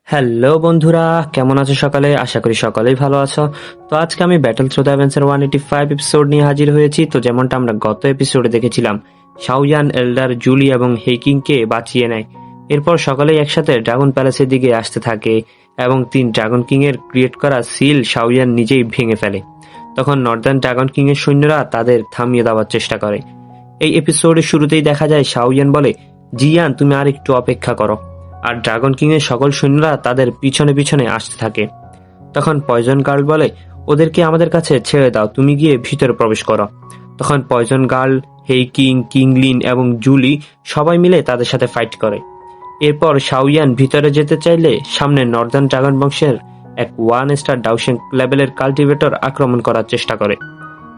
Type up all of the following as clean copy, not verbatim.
Hello বন্ধুরা, কেমন আছো সকালে? আশা করি সকলেই ভালো আছো। তো আজকে আমি battle through the Avenger 185 episode নিয়ে হাজির হয়েছি। তো যেমনটা আমরা গত এপিসোডে দেখেছিলাম, শাওয়ান, এল্ডার, জুলি এবং হেইকিংকে বাঁচিয়ে নেয়। এরপর সকলেই একসাথে ড্রাগন প্যালেসের দিকে আসতে থাকে এবং ড্রাগন কিং এর ক্রিয়েট করা সিল শাওয়ান নিজেই ভেঙে ফেলে। তখন নর্দার্ন ড্রাগন কিং এর সৈন্যরা তাদের থামিয়ে দেওয়ার চেষ্টা করে। এই এপিসোডের শুরুতেই দেখা যায় শাওয়ান বলে, জিয়ান তুমি আর একটু অপেক্ষা করো। আর ড্রাগন কিং এর সকল সৈন্যরা তাদের পিছনে পিছনে আসতে থাকে। তখন পয়জন গার্ল বলে, ওদেরকে আমাদের কাছে ছেড়ে দাও, তুমি গিয়ে ভিতরে প্রবেশ করো। তখন পয়জন গার্ল, হেইকিং, কিংলিন এবং জুলি সবাই মিলে তাদের সাথে ফাইট করে। এরপর শাওয়ান ভিতরে যেতে চাইলে সামনে নর্দার্ন ড্রাগন বংশের এক 1 স্টার ডাউশিং লেভেলের কাল্টিভেটর আক্রমণ করার চেষ্টা করে।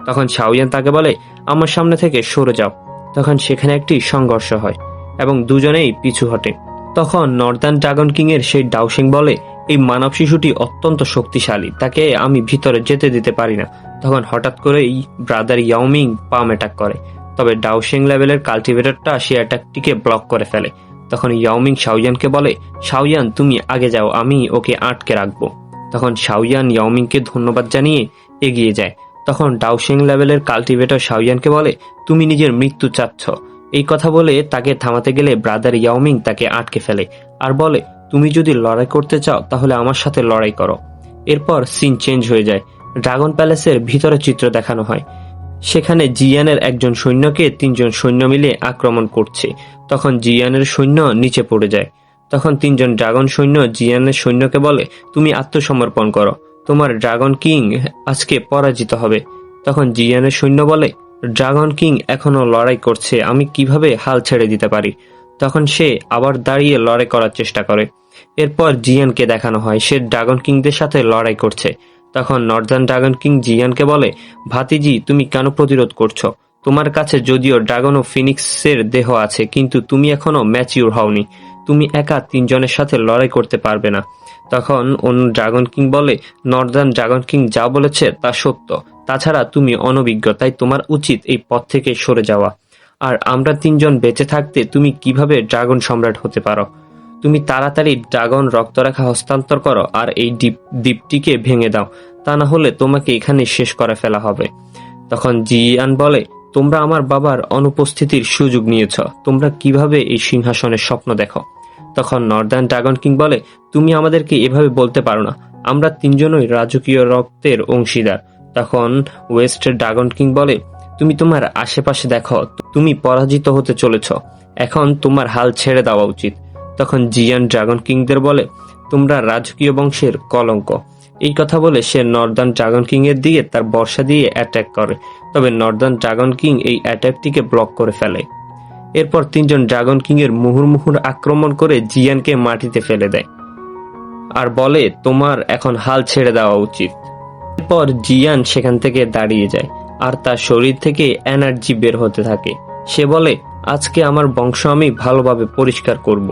তখন শাওয়ান তাকে বলে, আমার সামনে থেকে সরে যাও। তখন সেখানে একটি সংঘর্ষ হয় এবং দুজনেই পিছু হটে। তখন নর্দার্ন ড্রাগন কিং এর সেই ডাউশিং বলে, এই মানব শিশুটি অত্যন্ত শক্তিশালী, তাকে আমি ভিতরে যেতে দিতে পারি না। তখন হঠাৎ করেই ব্রাদার ইয়াওমিং পাম অ্যাটাক করে, তবে ডাউশিং লেভেলের কাল্টিভেটরটা সে অ্যাটাকটিকে ব্লক করে ফেলে। তখন ইয়াওমিং শাওয়ানকে বলে, শাওয়ান তুমি আগে যাও, আমি ওকে আটকে রাখবো। তখন শাওয়ান ইয়াওমিংকে ধন্যবাদ জানিয়ে এগিয়ে যায়। তখন ডাউশিং লেভেলের কাল্টিভেটর শাওয়ানকে বলে, তুমি নিজের মৃত্যু চাচ্ছ। এই কথা বলে তাকে থামাতে গেলে ব্রাদার ইয়াওমিং তাকে আটকে ফেলে আর বলে, তুমি যদি লড়াই করতে চাও তাহলে আমার সাথে লড়াই করো। এরপর সিন চেঞ্জ হয়ে যায়। ড্রাগন প্যালেসের ভিতরে চিত্র দেখানো হয়। সেখানে জিয়ানের একজন সৈন্যকে 3জন সৈন্য মিলে আক্রমণ করছে। তখন জিয়ানের সৈন্য নিচে পড়ে যায়। তখন 3জন ড্রাগন সৈন্য জিয়ানের সৈন্যকে বলে, তুমি আত্মসমর্পণ করো, তোমার ড্রাগন কিং আজকে পরাজিত হবে। তখন জিয়ানের সৈন্য বলে, ড্রাগন কিং এখনো লড়াই করছে, আমি কিভাবে হাল ছেড়ে দিতে পারি। তখন সে আবার দাঁড়িয়ে লড়াই করার চেষ্টা করে। এরপর জিয়ানকে দেখানো হয় সে ড্রাগন কিংদের সাথে লড়াই করছে। তখন নর্দার্ন ড্রাগন কিং জিয়ানকে বলে, ভাতিজি তুমি কেন প্রতিরোধ করছো? তোমার কাছে যদিও ড্রাগন ও ফিনিক্সের দেহ আছে, কিন্তু তুমি এখনো ম্যাচিউর হওনি, তুমি একা 3জনের সাথে লড়াই করতে পারবে না। তখন অন্য ড্রাগন কিং বলে, নর্দার্ন ড্রাগন কিং যা বলেছে তা সত্য, তাছাড়া তুমি অনভিজ্ঞ, তাই তোমার উচিত এই পথ থেকে সরে যাওয়া। আর আমরা 3জন বেঁচে থাকতে তুমি কিভাবে ড্রাগন সম্রাট হতে পারো? তুমি তাড়াতাড়ি ড্রাগন রক্তরেখা হস্তান্তর করো আর এই দ্বীপটিকে ভেঙে দাও, তা না হলে তোমাকে এখানে শেষ করে ফেলা হবে। তখন জিয়ান বলে, তোমরা আমার বাবার অনুপস্থিতির সুযোগ নিয়েছ, তোমরা কিভাবে এই সিংহাসনের স্বপ্ন দেখো? তখন নর্দার্ন ড্রাগন কিং বলে, তুমি আমাদেরকে এভাবে বলতে পারো না, আমরা 3জনই রাজকীয় রক্তের অংশীদার। তখন ওয়েস্ট ড্রাগন কিং বলে, তুমি তোমার আশেপাশে দেখো, তুমি পরাজিত হতে চলেছ, এখন তোমার হাল ছেড়ে দেওয়া উচিত। তখন জিয়ান ড্রাগন কিংদের বলে, তোমরা রাজকীয় বংশের কলঙ্ক। এই কথা বলে সে নর্দার্ন ড্রাগন কিং এর দিকে তার বর্ষা দিয়ে অ্যাটাক করে, তবে নর্দার্ন ড্রাগন কিং এই অ্যাটাকটিকে ব্লক করে ফেলে। এরপর 3জন ড্রাগন কিং এর মুহুর্মুহুর আক্রমণ করে জিয়ানকে মাটিতে ফেলে দেয় আর বলে, তোমার এখন হাল ছেড়ে দেওয়া উচিত। এরপর জিয়ান সেখান থেকে দাঁড়িয়ে যায় আর তার শরীর থেকে এনার্জি বের হতে থাকে। সে বলে, আজকে আমার বংশ আমি ভালোভাবে পরিষ্কার করব।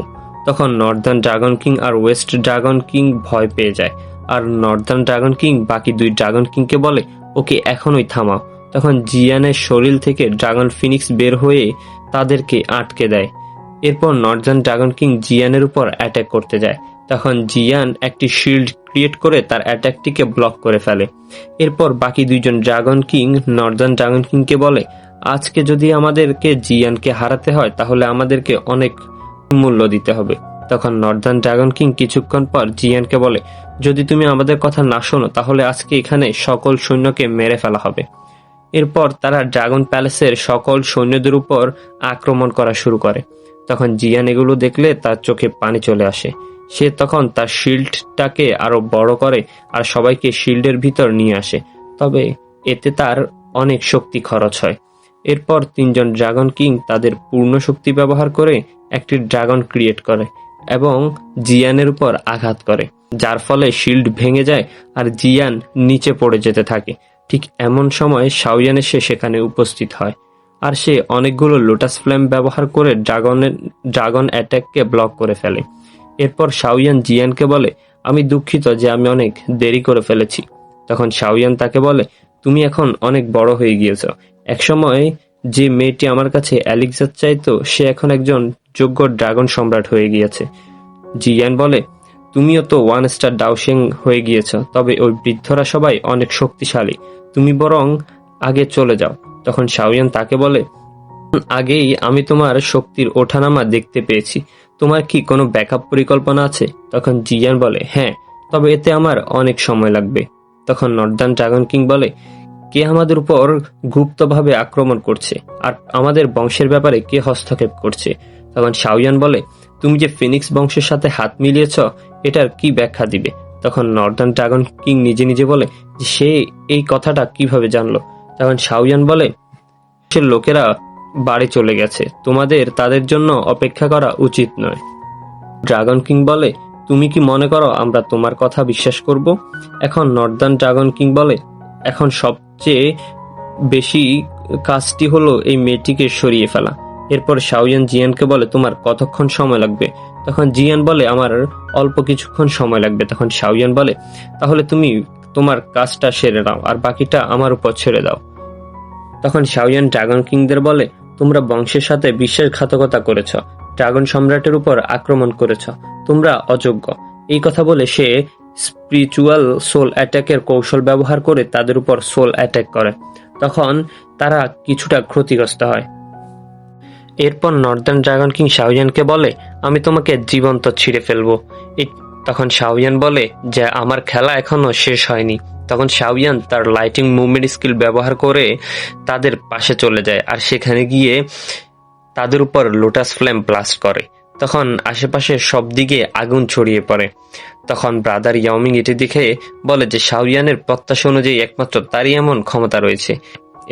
তখন নর্দার্ন ড্রাগন কিং আর ওয়েস্ট ড্রাগন কিং ভয় পেয়ে যায় আর নর্দার্ন ড্রাগন কিং বাকি 2 ড্রাগন কিংকে বলে, ওকে এখনই থামাও। তখন জিয়ানের শরীর থেকে ড্রাগন ফিনিক্স বের হয়ে তাদেরকে আটকে দেয়। এরপর নর্দার্ন ড্রাগন কিং জিয়ানের উপর অ্যাটাক করতে যায়। তখন জিয়ান একটি শিল্ড ক্রিয়েট করে তার অ্যাটাকটিকে ব্লক করে ফেলে। এরপর বাকি 2জন ড্রাগন কিং নর্দার্ন ড্রাগন কিংকে বলে, আজকে যদি আমাদেরকে জিয়ানকে হারাতে হয় তাহলে আমাদেরকে অনেক মূল্য দিতে হবে। তখন নর্দার্ন ড্রাগন কিং কিছুক্ষণ পর জিয়ানকে বলে, যদি তুমি আমাদের কথা না শোনো তাহলে আজকে এখানে সকল সৈন্যকে মেরে ফেলা হবে। এরপর তারা ড্রাগন প্যালেসের সকল সৈন্যদের উপর আক্রমণ করা শুরু করে। তখন জিয়ান এগুলো দেখলে তার চোখে পানি চলে আসে। সে তখন তার শিল্ডটাকে আরো বড় করে আর সবাইকে শিল্ডের ভিতর নিয়ে আসে, তবে এতে তার অনেক শক্তি খরচ হয়। এরপর 3জন ড্রাগন কিং তাদের পূর্ণ শক্তি ব্যবহার করে একটি ড্রাগন ক্রিয়েট করে এবং জিয়ানের উপর আঘাত করে, যার ফলে শিল্ড ভেঙে যায় আর জিয়ান নিচে পড়ে যেতে থাকে। ঠিক এমন সময় শাওয়ান এসে সেখানে উপস্থিত হয় আর সে অনেকগুলো লোটাস ফ্লেম ব্যবহার করে ড্রাগন অ্যাটাককে ব্লক করে ফেলে। এরপর শাওয়ান জিয়ানকে বলে, আমি দুঃখিত যে আমি অনেক দেরি করে ফেলেছি। তখন শাওয়ান তাকে বলে, তুমি এখন অনেক বড় হয়ে গিয়েছ, একসময় যে মেয়েটি আমার কাছে এলিক্সার চাইতো সে এখন একজন যোগ্য ড্রাগন সম্রাট হয়ে গিয়েছে। জিয়ান বলে, তুমিও তো 1 স্টার ডাউসিং হয়ে গিয়েছ, তবে ওই বৃদ্ধরা সবাই অনেক শক্তিশালী, তুমি বরং আগে চলে যাও। তখন শাওয়ান তাকে বলে, আগেই আমি তোমার শক্তির ওঠানামা দেখতে পেয়েছি, তোমার কি কোনো ব্যাকআপ পরিকল্পনা আছে? তখন জিয়ান বলে, হ্যাঁ, তবে এতে আমার অনেক সময় লাগবে। তখন নর্দার্ন ড্রাগন কিং বলে, কে আমাদের উপর গুপ্তভাবে আক্রমণ করছে, আর আমাদের বংশের ব্যাপারে কে হস্তক্ষেপ করছে? তখন শাওয়ান বলে, তুমি যে ফিনিক্স বংশের সাথে হাত মিলিয়েছ, এটার কি ব্যাখ্যা দিবে? তখন নর্দার্ন ড্রাগন কিং নিজে নিজে বলে যে সে এই কথাটা কিভাবে জানলো? তখন শাওয়ান বলে, সে লোকেরা বাড়ি চলে গেছে, তোমাদের তাদের জন্য অপেক্ষা করা উচিত নয়। ড্রাগন কিং বলে, তুমি কি মনে করো আমরা তোমার কথা বিশ্বাস করব? এখন নর্দার্ন ড্রাগন কিং বলে, এখন সবচেয়ে বেশি কাজটি হলো এই মেয়েটিকে সরিয়ে ফেলা। এরপর শাওয়ান জিয়ানকে বলে, তোমার কতক্ষণ সময় লাগবে? তখন জিয়ান বলে, আমার অল্প কিছুক্ষণ সময় লাগবে। তখন শাওয়ান বলে, তাহলে তুমি তোমার কাজটা সেরে নাও, আর বাকিটা আমার উপর ছেড়ে দাও। তখন শাওয়ান ড্রাগন কিংদের বলে, তোমরা বংশের সাথে বিশ্বাসঘাতকতা করেছ, ড্রাগন সম্রাটের উপর আক্রমণ করেছ, তোমরা অযোগ্য। এই কথা বলে সে স্পিরিচুয়াল সোল অ্যাটাকের কৌশল ব্যবহার করে তাদের উপর সোল অ্যাটাক করে। তখন তারা কিছুটা ক্ষতিগ্রস্ত হয়। এরপর নর্দার্ন ড্রাগন কিং শাওয়ানকে বলে, আমি তোমাকে জীবন্ত ছিঁড়ে ফেলবো। তখন শাওয়ান বলে যে আমার খেলা এখনো শেষ হয়নি। তখন শাওয়ান তার লাইটিং মুভমেন্ট স্কিল ব্যবহার করে তাদের পাশে চলে যায়, আর সেখানে গিয়ে তাদের উপর লোটাস ফ্লেম ব্লাস্ট করে। তখন আশেপাশে সব দিকে আগুন ছড়িয়ে পড়ে। তখন ব্রাদার ইয়াওমিং এটি দেখে বলে যে শাওয়ানের প্রত্যাশা অনুযায়ী একমাত্র তারই এমন ক্ষমতা রয়েছে।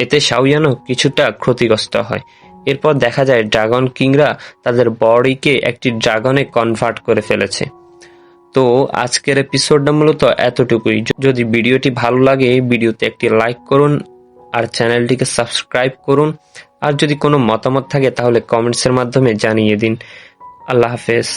এতে শাওয়ানও কিছুটা ক্ষতিগ্রস্ত হয়। এরপর দেখা যায় ড্রাগন কিংরা তাদের বডিকে একটি ড্রাগনে কনভার্ট করে ফেলেছে। তো আজকের এপিসোডটা মূলত এতটুকুই। যদি ভিডিওটি ভালো লাগে ভিডিওতে একটি লাইক করুন, আর চ্যানেলটিকে সাবস্ক্রাইব করুন। আর যদি কোনো মতামত থাকে তাহলে কমেন্টসের মাধ্যমে জানিয়ে দিন। আল্লাহ হাফেজ।